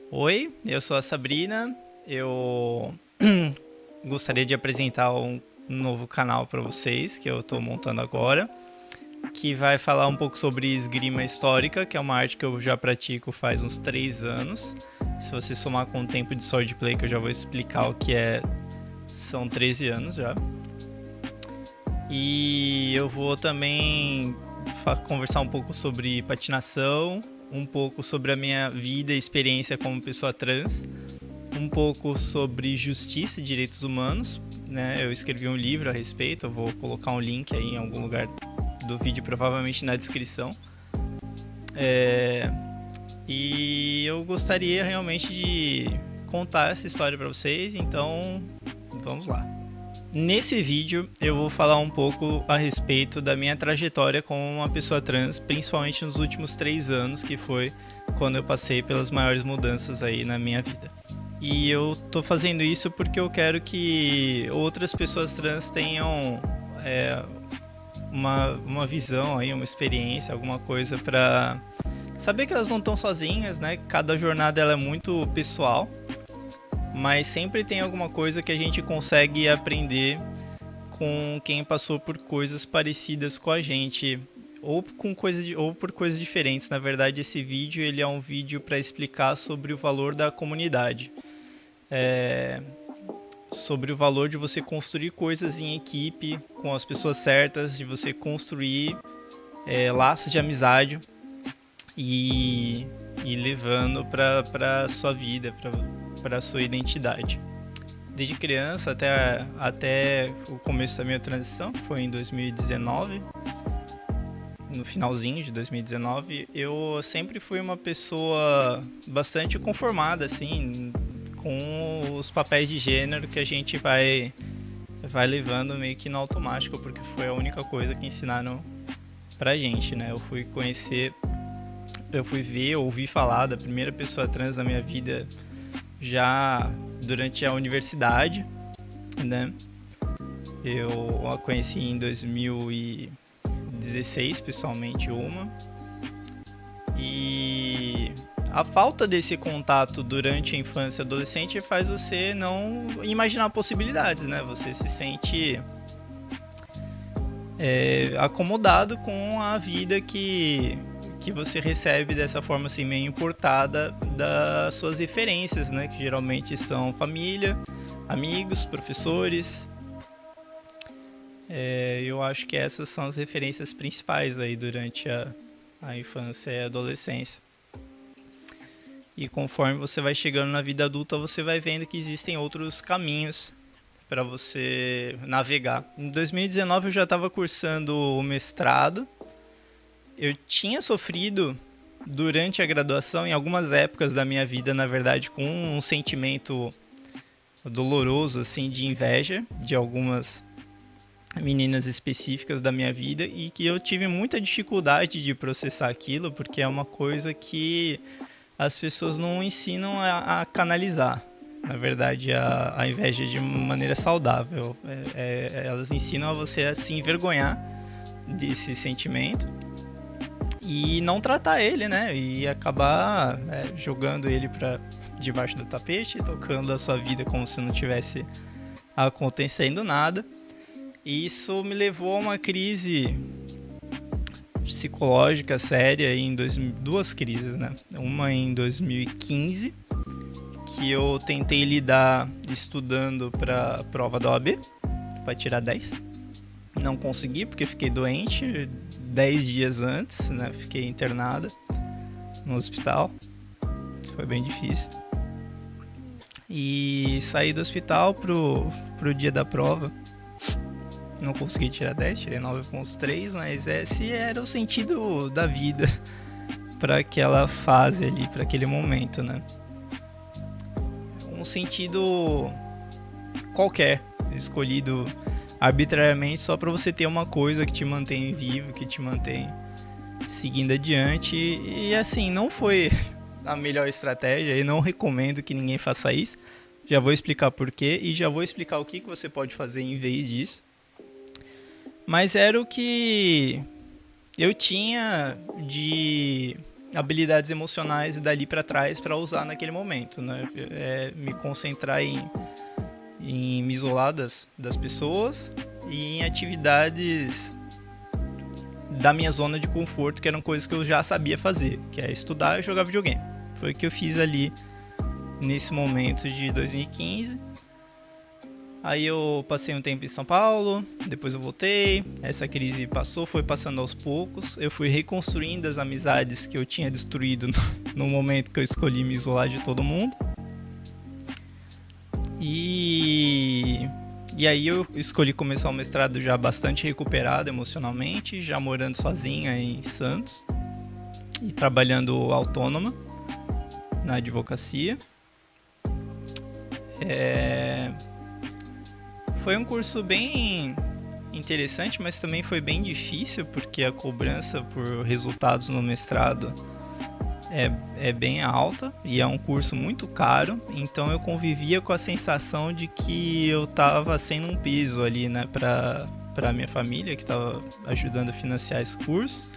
Oi, eu sou a Sabrina. Eu gostaria de apresentar um novo canal para vocês que eu estou montando agora, que vai falar um pouco sobre esgrima histórica, que é uma arte que eu já pratico faz uns 3 anos. Se você somar com o tempo de swordplay, que eu já vou explicar o que é, são 13 anos já. E eu vou também conversar um pouco sobre patinação, um pouco sobre a minha vida e experiência como pessoa trans, um pouco sobre justiça e direitos humanos, né? Eu escrevi um livro a respeito, eu vou colocar um link aí em algum lugar do vídeo, provavelmente na descrição. É... E eu gostaria realmente de contar essa história para vocês, então vamos lá. Nesse vídeo eu vou falar um pouco a respeito da minha trajetória como uma pessoa trans, principalmente nos últimos 3 anos, que foi quando eu passei pelas maiores mudanças aí na minha vida. E eu tô fazendo isso porque eu quero que outras pessoas trans tenham uma visão aí, uma experiência, alguma coisa para saber que elas não estão sozinhas, né? Cada jornada ela é muito pessoal, mas sempre tem alguma coisa que a gente consegue aprender com quem passou por coisas parecidas com a gente, ou por coisas diferentes. Na verdade, esse vídeo ele é um vídeo para explicar sobre o valor da comunidade, sobre o valor de você construir coisas em equipe com as pessoas certas, de você construir laços de amizade e levando para a sua vida, para a sua identidade. Desde criança até o começo da minha transição, que foi em 2019, no finalzinho de 2019, eu sempre fui uma pessoa bastante conformada, assim, com os papéis de gênero que a gente vai levando meio que no automático, porque foi a única coisa que ensinaram pra gente, né? Eu fui ver, ouvi falar da primeira pessoa trans na minha vida já durante a universidade, né? Eu a conheci em 2016, pessoalmente, e a falta desse contato durante a infância e adolescente faz você não imaginar possibilidades, né? Você se sente acomodado com a vida que você recebe dessa forma assim meio importada das suas referências, né? Que geralmente são família, amigos, professores. Eu acho que essas são as referências principais aí durante a infância e a adolescência. E conforme você vai chegando na vida adulta, você vai vendo que existem outros caminhos para você navegar. Em 2019 eu já estava cursando o mestrado. Eu tinha sofrido durante a graduação, em algumas épocas da minha vida, na verdade, com um sentimento doloroso assim de inveja de algumas meninas específicas da minha vida, e que eu tive muita dificuldade de processar aquilo, porque é uma coisa que as pessoas não ensinam a canalizar. Na verdade, a inveja de maneira saudável. Elas ensinam a você a se envergonhar desse sentimento e não tratar ele, né? E acabar jogando ele para debaixo do tapete, tocando a sua vida como se não tivesse acontecendo nada. E isso me levou a uma crise psicológica séria em duas crises, né? Uma em 2015, que eu tentei lidar estudando para a prova da OAB, para tirar 10. Não consegui porque fiquei doente 10 dias antes, né? Fiquei internada no hospital. Foi bem difícil. E saí do hospital pro dia da prova. Não consegui tirar 10, tirei 9,3, mas esse era o sentido da vida para aquela fase ali, para aquele momento, né? Um sentido qualquer, escolhido arbitrariamente só para você ter uma coisa que te mantém vivo, que te mantém seguindo adiante. E assim, não foi a melhor estratégia e não recomendo que ninguém faça isso. Já vou explicar porquê e já vou explicar o que você pode fazer em vez disso. Mas era o que eu tinha de habilidades emocionais dali para trás para usar naquele momento, né? Me concentrar em me isolar das pessoas e em atividades da minha zona de conforto, que eram coisas que eu já sabia fazer, que é estudar e jogar videogame. Foi o que eu fiz ali nesse momento de 2015. Aí eu passei um tempo em São Paulo, depois eu voltei, essa crise passou, foi passando aos poucos, eu fui reconstruindo as amizades que eu tinha destruído no momento que eu escolhi me isolar de todo mundo. E aí eu escolhi começar o mestrado já bastante recuperado emocionalmente, já morando sozinha em Santos e trabalhando autônoma na advocacia. Foi um curso bem interessante, mas também foi bem difícil, porque a cobrança por resultados no mestrado é bem alta e é um curso muito caro, então eu convivia com a sensação de que eu estava sendo um peso ali, né, para minha família, que estava ajudando a financiar esse curso,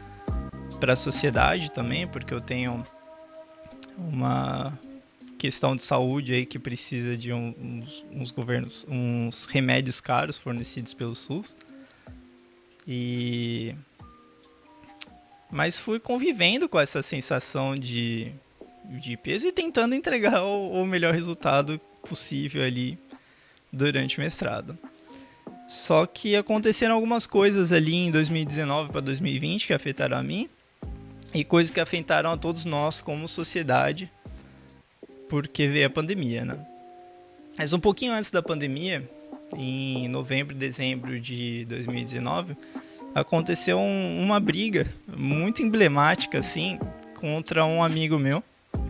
para a sociedade também, porque eu tenho uma questão de saúde aí que precisa de uns remédios caros fornecidos pelo SUS. Mas fui convivendo com essa sensação de peso e tentando entregar o melhor resultado possível ali durante o mestrado. Só que aconteceram algumas coisas ali em 2019 para 2020 que afetaram a mim e coisas que afetaram a todos nós como sociedade, porque veio a pandemia, né? Mas um pouquinho antes da pandemia, em novembro e dezembro de 2019, aconteceu uma briga muito emblemática, assim, contra um amigo meu,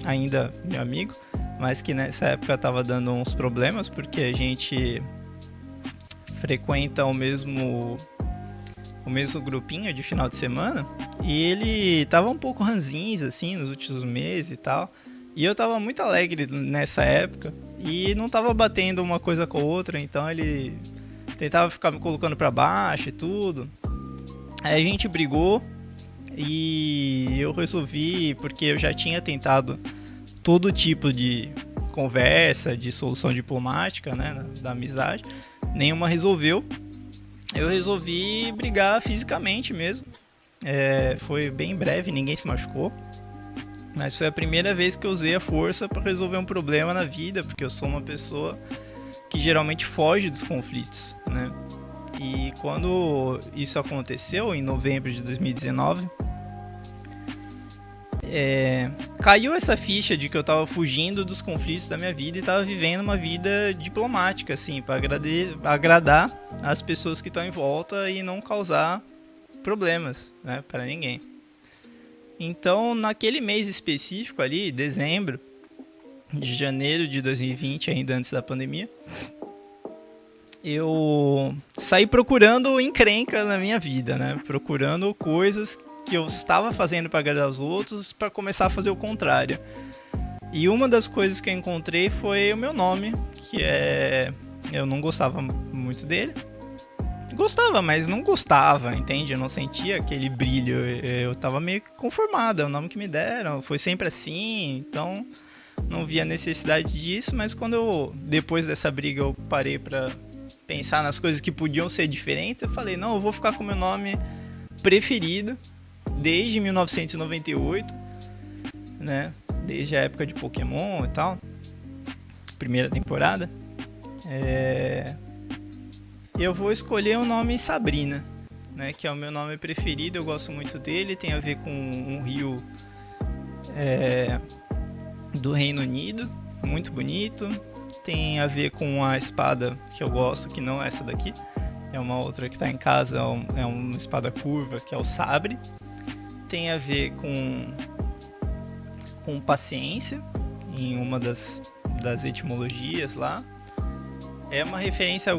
ainda meu amigo, mas que nessa época estava dando uns problemas, porque a gente frequenta o mesmo grupinho de final de semana, e ele tava um pouco ranzinza, assim, nos últimos meses e tal. E eu tava muito alegre nessa época e não tava batendo uma coisa com a outra, então ele tentava ficar me colocando pra baixo e tudo. Aí a gente brigou e eu resolvi, porque eu já tinha tentado todo tipo de conversa, de solução diplomática, né, da amizade, nenhuma resolveu. Eu resolvi brigar fisicamente mesmo. Foi bem breve, ninguém se machucou. Mas foi a primeira vez que eu usei a força para resolver um problema na vida, porque eu sou uma pessoa que geralmente foge dos conflitos, né? E quando isso aconteceu, em novembro de 2019, caiu essa ficha de que eu estava fugindo dos conflitos da minha vida e estava vivendo uma vida diplomática, assim, para agradar as pessoas que estão em volta e não causar problemas, né, para ninguém. Então, naquele mês específico ali, dezembro, de janeiro de 2020, ainda antes da pandemia, eu saí procurando encrenca na minha vida, né? Procurando coisas que eu estava fazendo para agradar os outros para começar a fazer o contrário. E uma das coisas que eu encontrei foi o meu nome, que eu não gostava muito dele. Gostava, mas não gostava, entende? Eu não sentia aquele brilho, eu tava meio conformado, é o nome que me deram, foi sempre assim, então não via necessidade disso, mas depois dessa briga eu parei pra pensar nas coisas que podiam ser diferentes, eu falei, não, eu vou ficar com o meu nome preferido desde 1998, né? Desde a época de Pokémon e tal, primeira temporada. Eu vou escolher o nome Sabrina, né, que é o meu nome preferido, eu gosto muito dele, tem a ver com um rio do Reino Unido, muito bonito, tem a ver com a espada que eu gosto, que não é essa daqui, é uma outra que está em casa, é uma espada curva, que é o sabre, tem a ver com paciência, em uma das etimologias lá, é uma referência a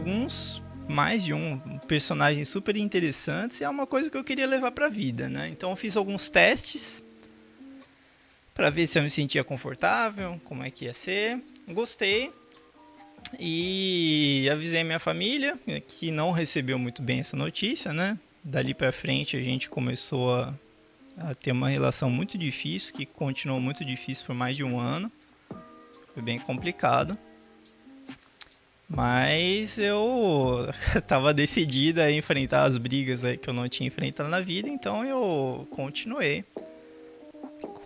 mais de um personagem super interessantes e é uma coisa que eu queria levar pra vida, né? Então eu fiz alguns testes pra ver se eu me sentia confortável, como é que ia ser. Gostei e avisei minha família, que não recebeu muito bem essa notícia, né? Dali pra frente a gente começou a ter uma relação muito difícil, que continuou muito difícil por mais de um ano. Foi bem complicado. Mas eu estava decidida a enfrentar as brigas aí que eu não tinha enfrentado na vida, então eu continuei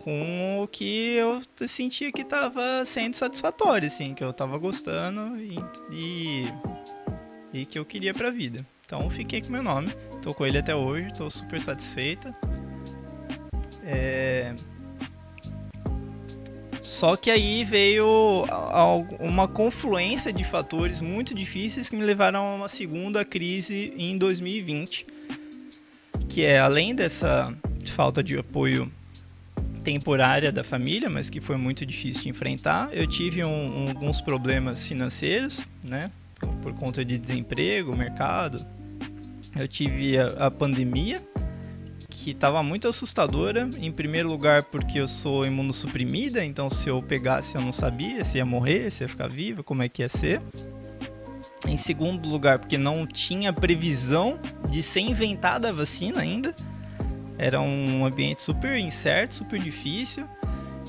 com o que eu sentia que estava sendo satisfatório, assim, que eu estava gostando e que eu queria pra vida. Então eu fiquei com meu nome, tô com ele até hoje, tô super satisfeita. Só que aí veio uma confluência de fatores muito difíceis que me levaram a uma segunda crise em 2020, que é, além dessa falta de apoio temporária da família, mas que foi muito difícil de enfrentar, eu tive alguns problemas financeiros, né, por conta de desemprego, mercado. Eu tive a pandemia, que estava muito assustadora. Em primeiro lugar, porque eu sou imunossuprimida, então se eu pegasse eu não sabia se ia morrer, se ia ficar viva, como é que ia ser. Em segundo lugar, porque não tinha previsão de ser inventada a vacina ainda. Era um ambiente super incerto, super difícil.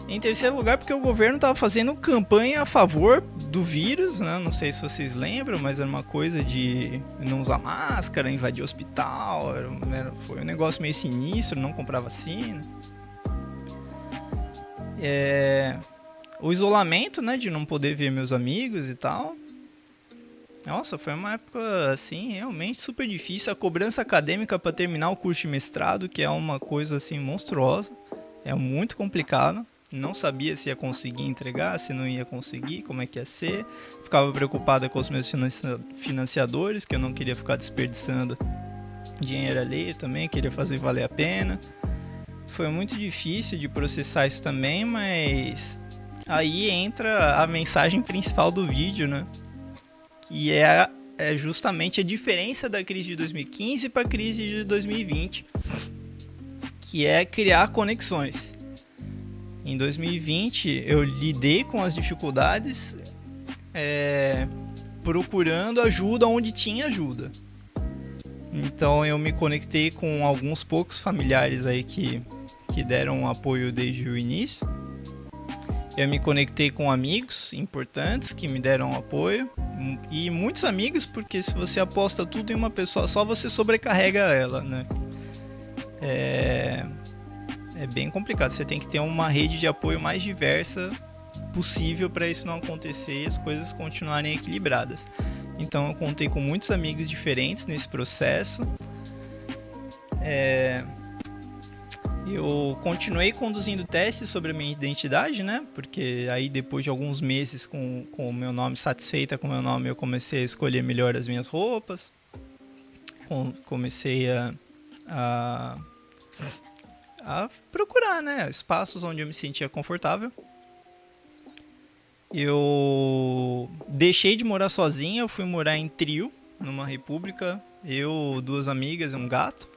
Em terceiro lugar, porque o governo estava fazendo campanha a favor do vírus, né? Não sei se vocês lembram, mas era uma coisa de não usar máscara, invadir hospital, foi um negócio meio sinistro, não comprar vacina. O isolamento, né, de não poder ver meus amigos e tal. Nossa, foi uma época, assim, realmente super difícil. A cobrança acadêmica para terminar o curso de mestrado, que é uma coisa, assim, monstruosa. É muito complicado. Não sabia se ia conseguir entregar, se não ia conseguir, como é que ia ser. Ficava preocupada com os meus financiadores, que eu não queria ficar desperdiçando dinheiro alheio também, queria fazer valer a pena. Foi muito difícil de processar isso também, mas aí entra a mensagem principal do vídeo, né? Que é justamente a diferença da crise de 2015 para a crise de 2020, que é criar conexões. Em 2020, eu lidei com as dificuldades procurando ajuda onde tinha ajuda. Então eu me conectei com alguns poucos familiares aí que deram apoio desde o início. Eu me conectei com amigos importantes que me deram apoio. E muitos amigos, porque se você aposta tudo em uma pessoa só, você sobrecarrega ela, né? É bem complicado, você tem que ter uma rede de apoio mais diversa possível para isso não acontecer e as coisas continuarem equilibradas. Então eu contei com muitos amigos diferentes nesse processo. Eu continuei conduzindo testes sobre a minha identidade, né? Porque aí depois de alguns meses com o meu nome, satisfeita com o meu nome, eu comecei a escolher melhor as minhas roupas. Comecei a procurar, né, espaços onde eu me sentia confortável. Eu deixei de morar sozinho, eu fui morar em trio, numa república, eu, duas amigas e um gato.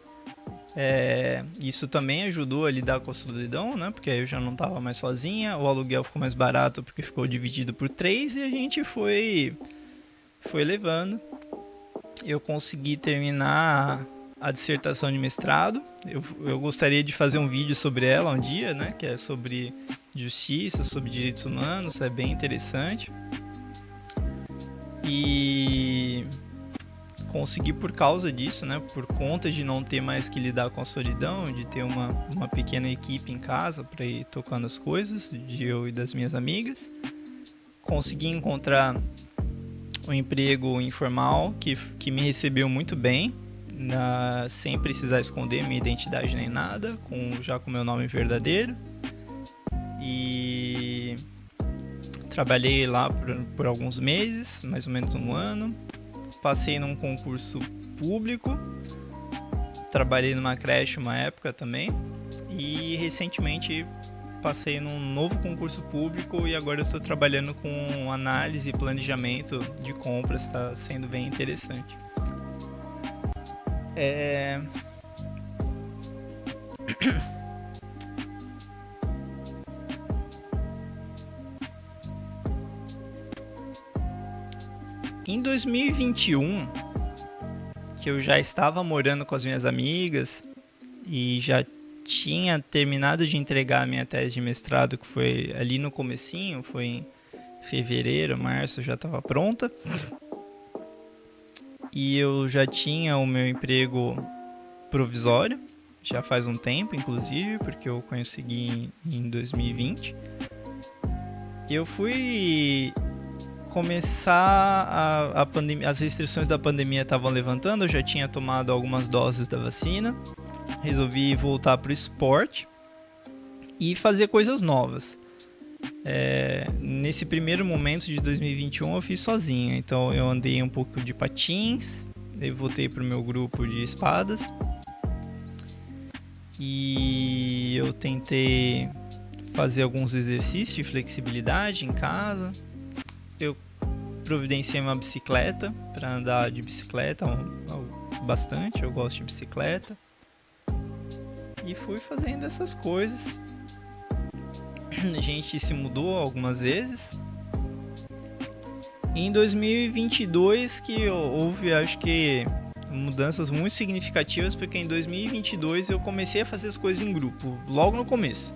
Isso também ajudou a lidar com a solidão, né, porque aí eu já não estava mais sozinha, o aluguel ficou mais barato porque ficou dividido por 3 e a gente foi levando. Eu consegui terminar a dissertação de mestrado. Eu gostaria de fazer um vídeo sobre ela um dia, né? Que é sobre justiça, sobre direitos humanos, é bem interessante. E consegui por causa disso, né? Por conta de não ter mais que lidar com a solidão, de ter uma pequena equipe em casa para ir tocando as coisas, de eu e das minhas amigas. Consegui encontrar um emprego informal que me recebeu muito bem. Sem precisar esconder minha identidade nem nada, já com meu nome verdadeiro. E trabalhei lá por alguns meses, mais ou menos um ano. Passei num concurso público, trabalhei numa creche uma época também. E recentemente passei num novo concurso público e agora eu estou trabalhando com análise e planejamento de compras, está sendo bem interessante. Em 2021, que eu já estava morando com as minhas amigas e já tinha terminado de entregar a minha tese de mestrado, que foi ali no comecinho, foi em fevereiro, março, já estava pronta. E eu já tinha o meu emprego provisório, já faz um tempo, inclusive, porque eu consegui em 2020. Eu fui começar a pandemia, as restrições da pandemia estavam levantando, eu já tinha tomado algumas doses da vacina, resolvi voltar para o esporte e fazer coisas novas. Nesse primeiro momento de 2021 eu fiz sozinho, então eu andei um pouco de patins, eu voltei para o meu grupo de espadas e eu tentei fazer alguns exercícios de flexibilidade em casa. Eu providenciei uma bicicleta para andar de bicicleta bastante, eu gosto de bicicleta. E fui fazendo essas coisas. A gente se mudou algumas vezes. Em 2022 que houve, acho que, mudanças muito significativas, porque em 2022 eu comecei a fazer as coisas em grupo, logo no começo,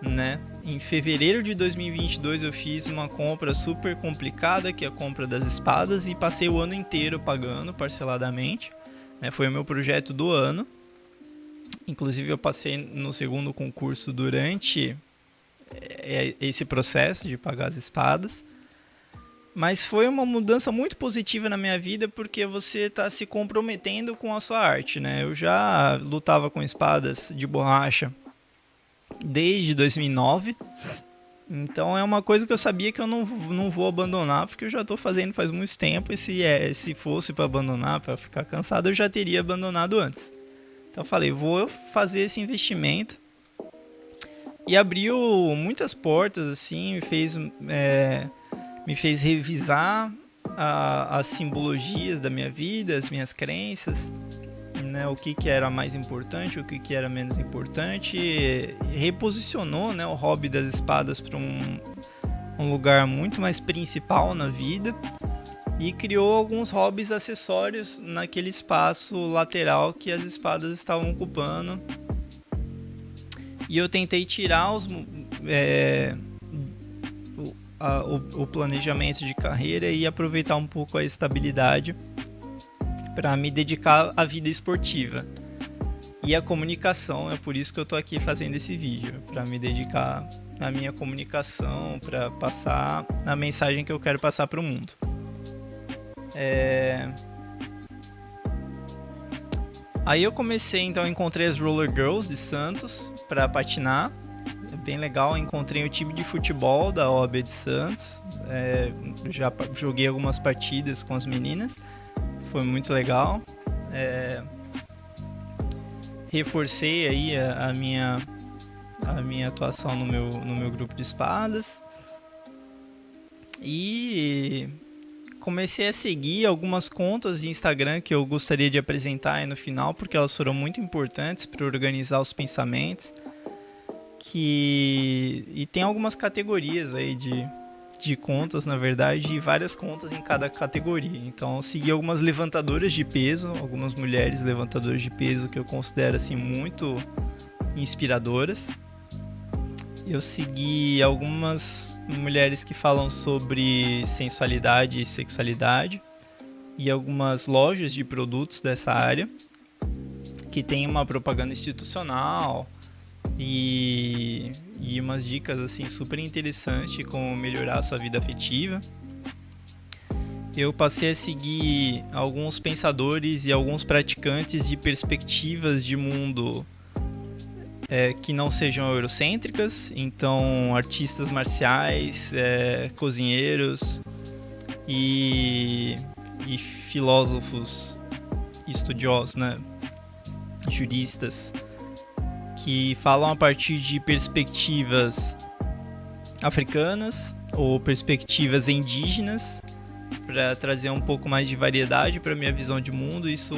né? Em fevereiro de 2022 eu fiz uma compra super complicada, que é a compra das espadas, e passei o ano inteiro pagando parceladamente, né? Foi o meu projeto do ano. Inclusive eu passei no segundo concurso durante esse processo de pagar as espadas. Mas foi uma mudança muito positiva na minha vida, porque você está se comprometendo com a sua arte, né? Eu já lutava com espadas de borracha desde 2009, então é uma coisa que eu sabia que eu não vou abandonar, porque eu já estou fazendo faz muito tempo, e se fosse para abandonar, para ficar cansado, eu já teria abandonado antes. Então eu falei, vou fazer esse investimento, e abriu muitas portas, assim, me fez revisar as simbologias da minha vida, as minhas crenças, né, o que era mais importante, o que era menos importante, reposicionou, né, o hobby das espadas para um lugar muito mais principal na vida, e criou alguns hobbies acessórios naquele espaço lateral que as espadas estavam ocupando. E eu tentei tirar o planejamento de carreira e aproveitar um pouco a estabilidade para me dedicar à vida esportiva e à comunicação. É por isso que eu tô aqui fazendo esse vídeo, para me dedicar à minha comunicação, para passar a mensagem que eu quero passar para o mundo. Aí eu comecei, então, encontrei as Roller Girls de Santos para patinar. É bem legal, encontrei o time de futebol da OAB de Santos. Já joguei algumas partidas com as meninas, foi muito legal. Reforcei aí a minha atuação no meu grupo de espadas. E comecei a seguir algumas contas de Instagram que eu gostaria de apresentar aí no final, porque elas foram muito importantes para organizar os pensamentos. E tem algumas categorias aí de contas, na verdade, e várias contas em cada categoria. Então eu segui algumas levantadoras de peso, algumas mulheres levantadoras de peso que eu considero assim muito inspiradoras. Eu segui algumas mulheres que falam sobre sensualidade e sexualidade, e algumas lojas de produtos dessa área que tem uma propaganda institucional e umas dicas assim super interessantes como melhorar a sua vida afetiva. Eu passei a seguir alguns pensadores e alguns praticantes de perspectivas de mundo que não sejam eurocêntricas, então artistas marciais, cozinheiros e filósofos estudiosos, né, juristas, que falam a partir de perspectivas africanas ou perspectivas indígenas, para trazer um pouco mais de variedade para minha visão de mundo. Isso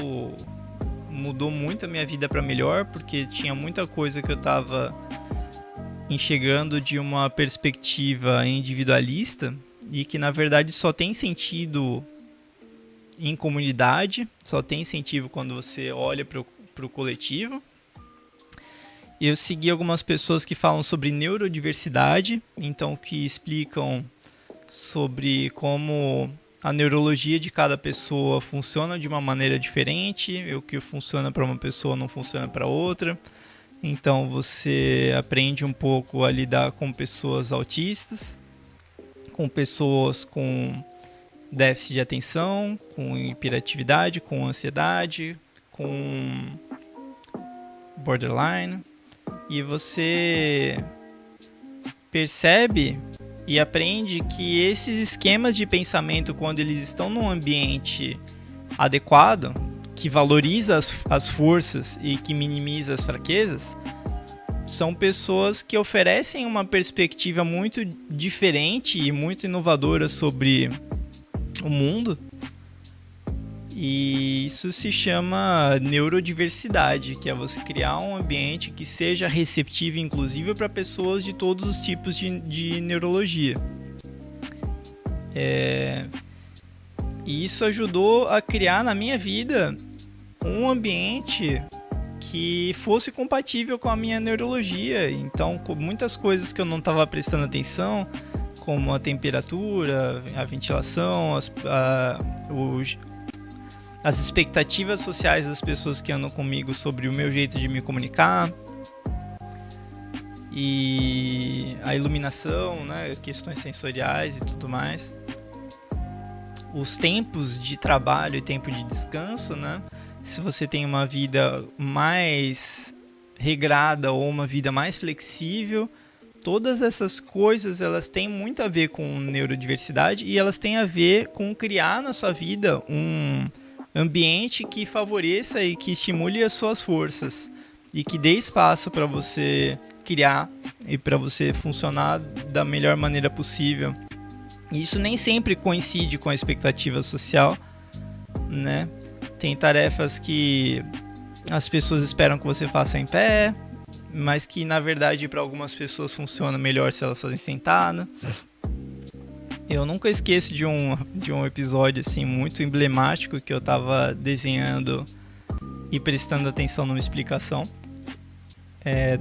mudou muito a minha vida para melhor, porque tinha muita coisa que eu estava enxergando de uma perspectiva individualista e que na verdade só tem sentido em comunidade, só tem sentido quando você olha para o coletivo. Eu segui algumas pessoas que falam sobre neurodiversidade, então que explicam sobre como a neurologia de cada pessoa funciona de uma maneira diferente, o que funciona para uma pessoa não funciona para outra. Então você aprende um pouco a lidar com pessoas autistas, com pessoas com déficit de atenção, com hiperatividade, com ansiedade, com borderline. E você percebe e aprende que esses esquemas de pensamento, quando eles estão num ambiente adequado, que valoriza as forças e que minimiza as fraquezas, são pessoas que oferecem uma perspectiva muito diferente e muito inovadora sobre o mundo. E isso se chama neurodiversidade, que é você criar um ambiente que seja receptivo, inclusive para pessoas de todos os tipos de neurologia. E isso ajudou a criar na minha vida um ambiente que fosse compatível com a minha neurologia. Então, com muitas coisas que eu não estava prestando atenção, como a temperatura, a ventilação, as expectativas sociais das pessoas que andam comigo sobre o meu jeito de me comunicar, e a iluminação, né, questões sensoriais e tudo mais, os tempos de trabalho e tempo de descanso, né? Se você tem uma vida mais regrada ou uma vida mais flexível, todas essas coisas elas têm muito a ver com neurodiversidade e elas têm a ver com criar na sua vida um ambiente que favoreça e que estimule as suas forças e que dê espaço para você criar e para você funcionar da melhor maneira possível. E isso nem sempre coincide com a expectativa social, né? Tem tarefas que as pessoas esperam que você faça em pé, mas que na verdade para algumas pessoas funciona melhor se elas fazem sentada. Eu nunca esqueço de um episódio assim, muito emblemático que eu estava desenhando e prestando atenção numa explicação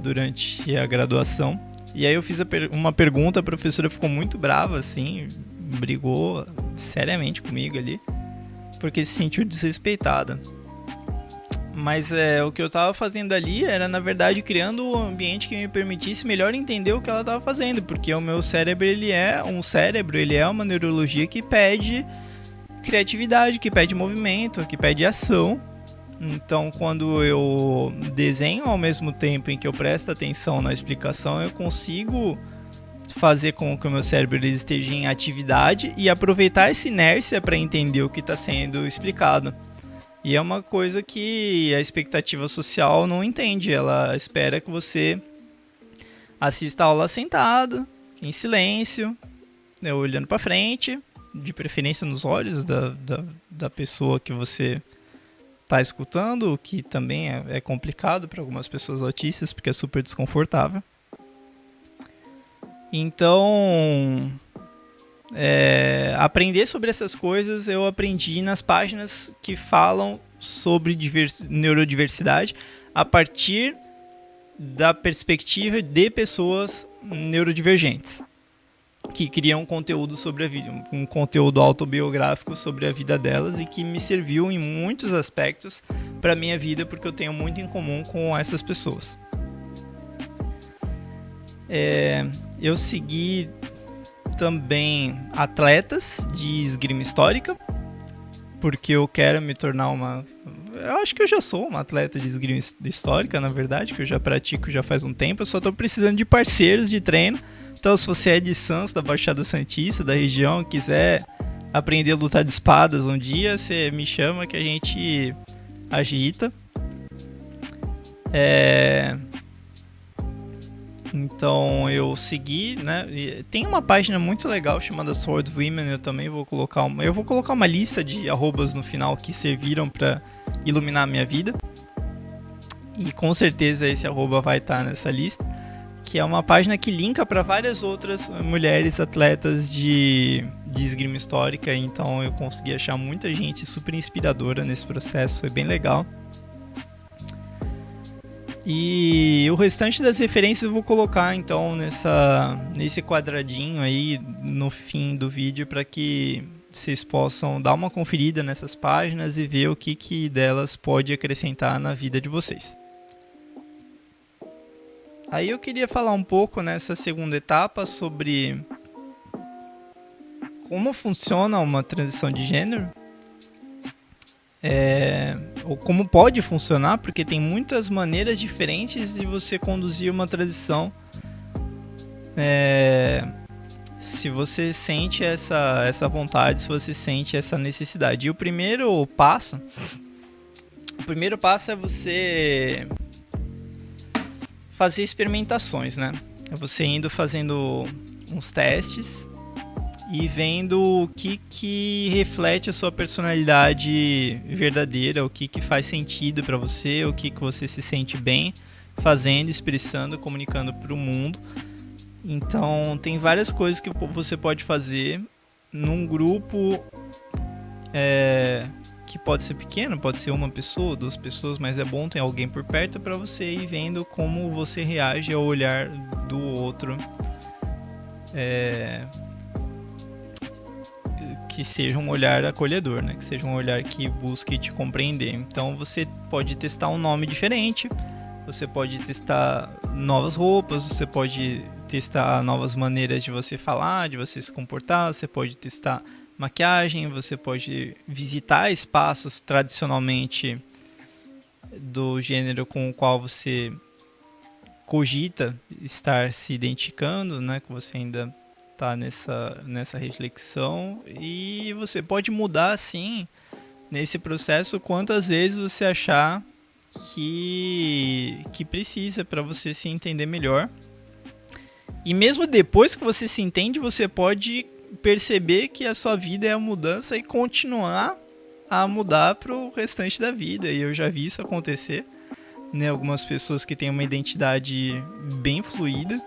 durante a graduação. E aí eu fiz uma pergunta, a professora ficou muito brava, assim, brigou seriamente comigo ali, porque se sentiu desrespeitada. Mas o que eu estava fazendo ali era, na verdade, criando um ambiente que me permitisse melhor entender o que ela estava fazendo, porque o meu cérebro, ele é uma neurologia que pede criatividade, que pede movimento, que pede ação. Então, quando eu desenho ao mesmo tempo em que eu presto atenção na explicação, eu consigo fazer com que o meu cérebro ele esteja em atividade e aproveitar essa inércia para entender o que está sendo explicado. E é uma coisa que a expectativa social não entende. Ela espera que você assista a aula sentado, em silêncio, olhando para frente, de preferência nos olhos da pessoa que você está escutando, o que também é complicado para algumas pessoas autistas, porque é super desconfortável. Então, aprender sobre essas coisas eu aprendi nas páginas que falam sobre neurodiversidade a partir da perspectiva de pessoas neurodivergentes que criam conteúdo sobre a vida, um conteúdo autobiográfico sobre a vida delas e que me serviu em muitos aspectos para a minha vida, porque eu tenho muito em comum com essas pessoas. Eu segui também atletas de esgrima histórica, porque eu quero me tornar eu acho que eu já sou uma atleta de esgrima histórica, na verdade, que eu já pratico já faz um tempo, eu só estou precisando de parceiros de treino. Então, se você é de Santos, da Baixada Santista, da região, quiser aprender a lutar de espadas um dia, você me chama que a gente agita. Então eu segui, né? Tem uma página muito legal chamada Sword Women. Eu também vou colocar uma lista de arrobas no final que serviram para iluminar a minha vida. E com certeza esse arroba vai estar nessa lista, que é uma página que linka para várias outras mulheres atletas de esgrima histórica. Então eu consegui achar muita gente super inspiradora nesse processo, foi bem legal. E o restante das referências eu vou colocar então nesse quadradinho aí no fim do vídeo para que vocês possam dar uma conferida nessas páginas e ver o que delas pode acrescentar na vida de vocês. Aí eu queria falar um pouco nessa segunda etapa sobre como funciona uma transição de gênero. Ou como pode funcionar, porque tem muitas maneiras diferentes de você conduzir uma transição. Se você sente essa vontade, se você sente essa necessidade. E o primeiro passo é você fazer experimentações, né? É você indo fazendo uns testes e vendo o que reflete a sua personalidade verdadeira, o que faz sentido para você, o que você se sente bem fazendo, expressando, comunicando para o mundo. Então, tem várias coisas que você pode fazer num grupo que pode ser pequeno, pode ser uma pessoa, 2 pessoas, mas é bom ter alguém por perto para você ir vendo como você reage ao olhar do outro. Que seja um olhar acolhedor, né? Que seja um olhar que busque te compreender. Então você pode testar um nome diferente, você pode testar novas roupas, você pode testar novas maneiras de você falar, de você se comportar, você pode testar maquiagem, você pode visitar espaços tradicionalmente do gênero com o qual você cogita estar se identificando, né? Que você ainda tá nessa reflexão, e você pode mudar assim nesse processo quantas vezes você achar que precisa para você se entender melhor. E mesmo depois que você se entende, você pode perceber que a sua vida é a mudança e continuar a mudar para o restante da vida. E eu já vi isso acontecer, né? Algumas pessoas que têm uma identidade bem fluida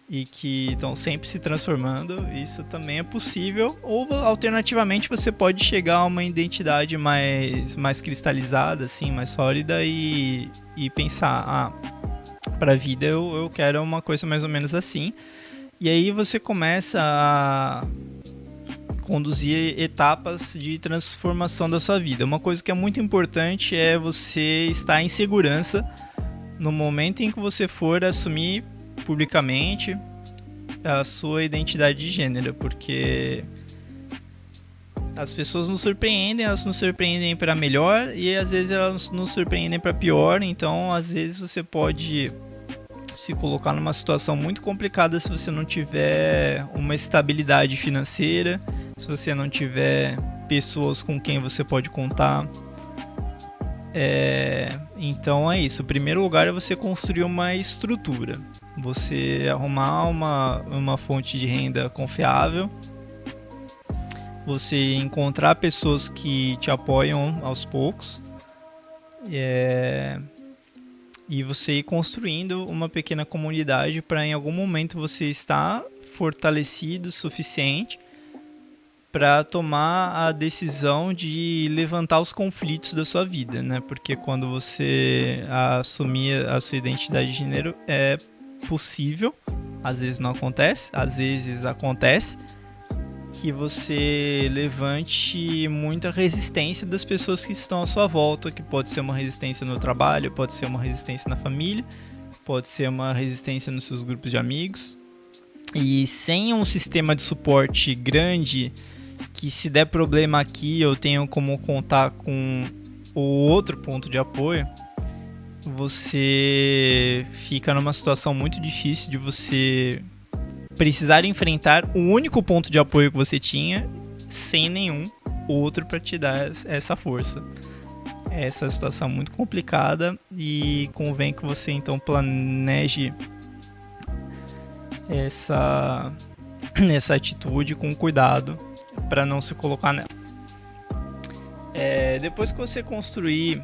e que estão sempre se transformando, isso também é possível. Ou alternativamente você pode chegar a uma identidade mais cristalizada, assim, mais sólida, e pensar, para a vida eu quero uma coisa mais ou menos assim. E aí você começa a conduzir etapas de transformação da sua vida. Uma coisa que é muito importante é você estar em segurança no momento em que você for assumir publicamente a sua identidade de gênero, porque as pessoas nos surpreendem, elas nos surpreendem para melhor e às vezes elas nos surpreendem para pior. Então às vezes você pode se colocar numa situação muito complicada se você não tiver uma estabilidade financeira, se você não tiver pessoas com quem você pode contar. Então é isso. O primeiro lugar é você construir uma estrutura, você arrumar uma fonte de renda confiável, você encontrar pessoas que te apoiam aos poucos, e você ir construindo uma pequena comunidade para em algum momento você estar fortalecido o suficiente para tomar a decisão de levantar os conflitos da sua vida, né? Porque quando você assumir a sua identidade de gênero, é possível, às vezes não acontece, às vezes acontece, que você levante muita resistência das pessoas que estão à sua volta, que pode ser uma resistência no trabalho, pode ser uma resistência na família, pode ser uma resistência nos seus grupos de amigos. E sem um sistema de suporte grande, que se der problema aqui eu tenho como contar com o outro ponto de apoio, você fica numa situação muito difícil de você precisar enfrentar o único ponto de apoio que você tinha sem nenhum outro para te dar essa força. Essa situação muito complicada, e convém que você então planeje essa atitude com cuidado para não se colocar nela. Depois que você construir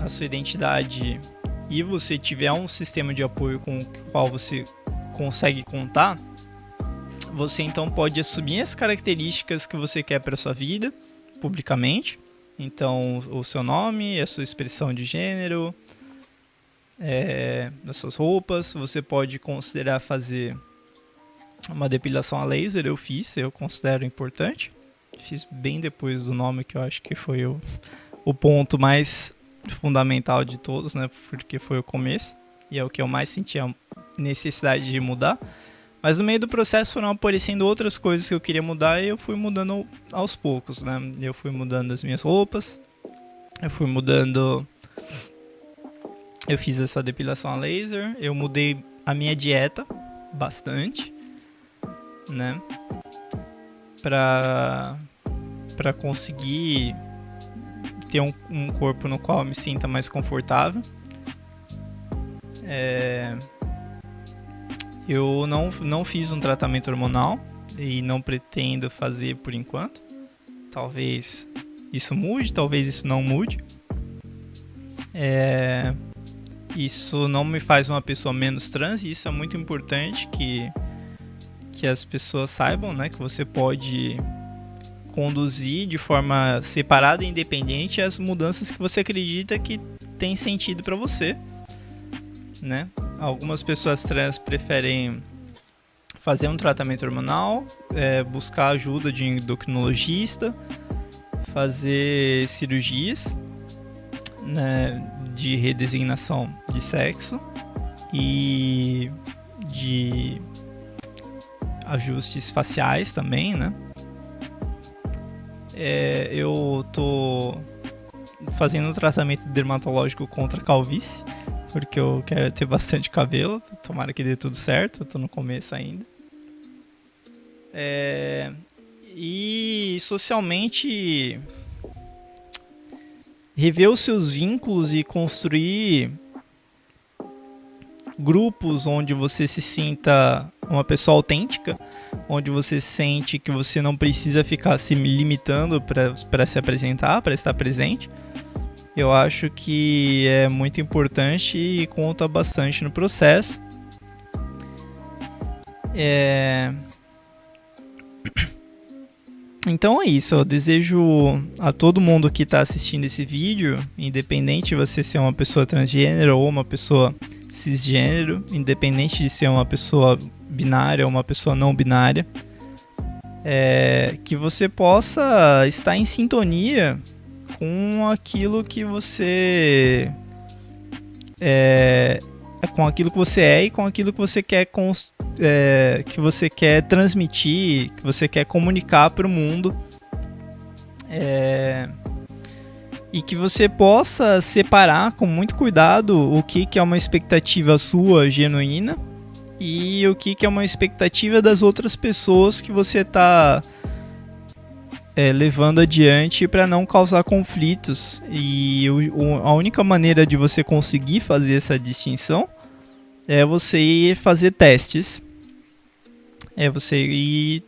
a sua identidade e você tiver um sistema de apoio com o qual você consegue contar, você então pode assumir as características que você quer para sua vida publicamente. Então, o seu nome, a sua expressão de gênero, as suas roupas. Você pode considerar fazer uma depilação a laser. Eu considero importante. Fiz bem depois do nome, que eu acho que foi o ponto mais fundamental de todos, né? Porque foi o começo e é o que eu mais sentia necessidade de mudar. Mas no meio do processo foram aparecendo outras coisas que eu queria mudar e eu fui mudando aos poucos, né? Eu fui mudando as minhas roupas, eu fiz essa depilação a laser, eu mudei a minha dieta bastante, né? Pra conseguir ter um corpo no qual eu me sinta mais confortável. Eu não fiz um tratamento hormonal e não pretendo fazer por enquanto. Talvez isso mude, talvez isso não mude. Isso não me faz uma pessoa menos trans, e isso é muito importante que as pessoas saibam, né? Que você pode conduzir de forma separada e independente as mudanças que você acredita que tem sentido para você, né? Algumas pessoas trans preferem fazer um tratamento hormonal, buscar ajuda de endocrinologista, fazer cirurgias, né, de redesignação de sexo e de ajustes faciais também, né? Eu tô fazendo um tratamento dermatológico contra a calvície, porque eu quero ter bastante cabelo. Tomara que dê tudo certo, eu tô no começo ainda. E socialmente, rever os seus vínculos e construir grupos onde você se sinta uma pessoa autêntica, onde você sente que você não precisa ficar se limitando para se apresentar, para estar presente. Eu acho que é muito importante e conta bastante no processo. Então é isso, eu desejo a todo mundo que está assistindo esse vídeo, independente de você ser uma pessoa transgênero ou uma pessoa cisgênero, independente de ser uma pessoa binária ou uma pessoa não binária, que você possa estar em sintonia com aquilo que você com aquilo que você é e com aquilo que você quer transmitir, que você quer comunicar para o mundo, e que você possa separar com muito cuidado o que é uma expectativa sua genuína e o que é uma expectativa das outras pessoas que você está levando adiante para não causar conflitos. E a única maneira de você conseguir fazer essa distinção é você ir fazer testes, é você ir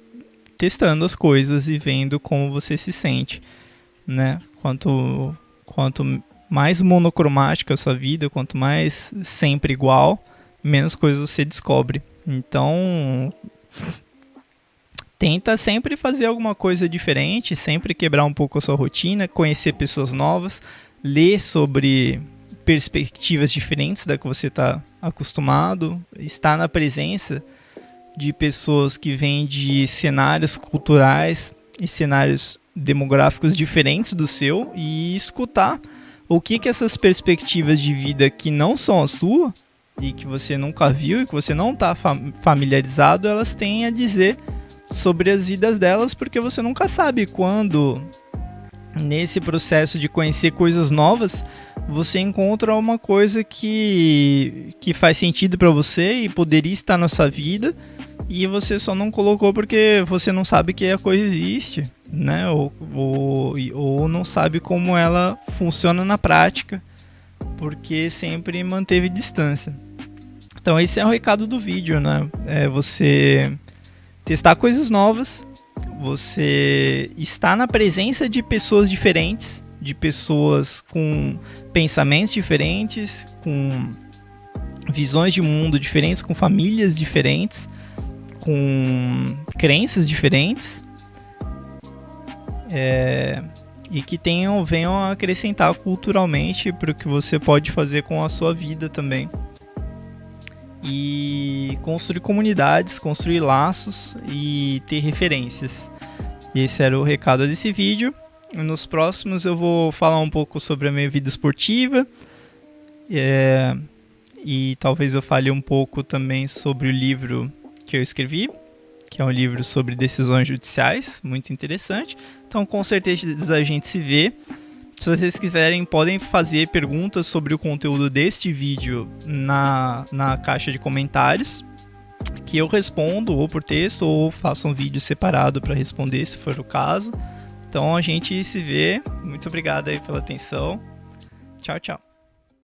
testando as coisas e vendo como você se sente, né? Quanto mais monocromática a sua vida, quanto mais sempre igual, menos coisas você descobre. Então, tenta sempre fazer alguma coisa diferente, sempre quebrar um pouco a sua rotina, conhecer pessoas novas, ler sobre perspectivas diferentes da que você está acostumado, estar na presença de pessoas que vêm de cenários culturais e cenários demográficos diferentes do seu e escutar o que essas perspectivas de vida que não são a sua e que você nunca viu e que você não está familiarizado, elas têm a dizer sobre as vidas delas, porque você nunca sabe quando, nesse processo de conhecer coisas novas, você encontra uma coisa que faz sentido para você e poderia estar na sua vida e você só não colocou porque você não sabe que a coisa existe, né? Ou não sabe como ela funciona na prática, porque sempre manteve distância. Então esse é o recado do vídeo, né? É você testar coisas novas, você está na presença de pessoas diferentes, de pessoas com pensamentos diferentes, com visões de mundo diferentes, com famílias diferentes, com crenças diferentes. e que venham a acrescentar culturalmente para o que você pode fazer com a sua vida também. E construir comunidades, construir laços e ter referências. Esse era o recado desse vídeo. Nos próximos eu vou falar um pouco sobre a minha vida esportiva. E talvez eu fale um pouco também sobre o livro que eu escrevi, que é um livro sobre decisões judiciais, muito interessante. Então, com certeza a gente se vê. Se vocês quiserem, podem fazer perguntas sobre o conteúdo deste vídeo na caixa de comentários, que eu respondo ou por texto ou faço um vídeo separado para responder, se for o caso. Então, a gente se vê. Muito obrigado aí pela atenção. Tchau, tchau.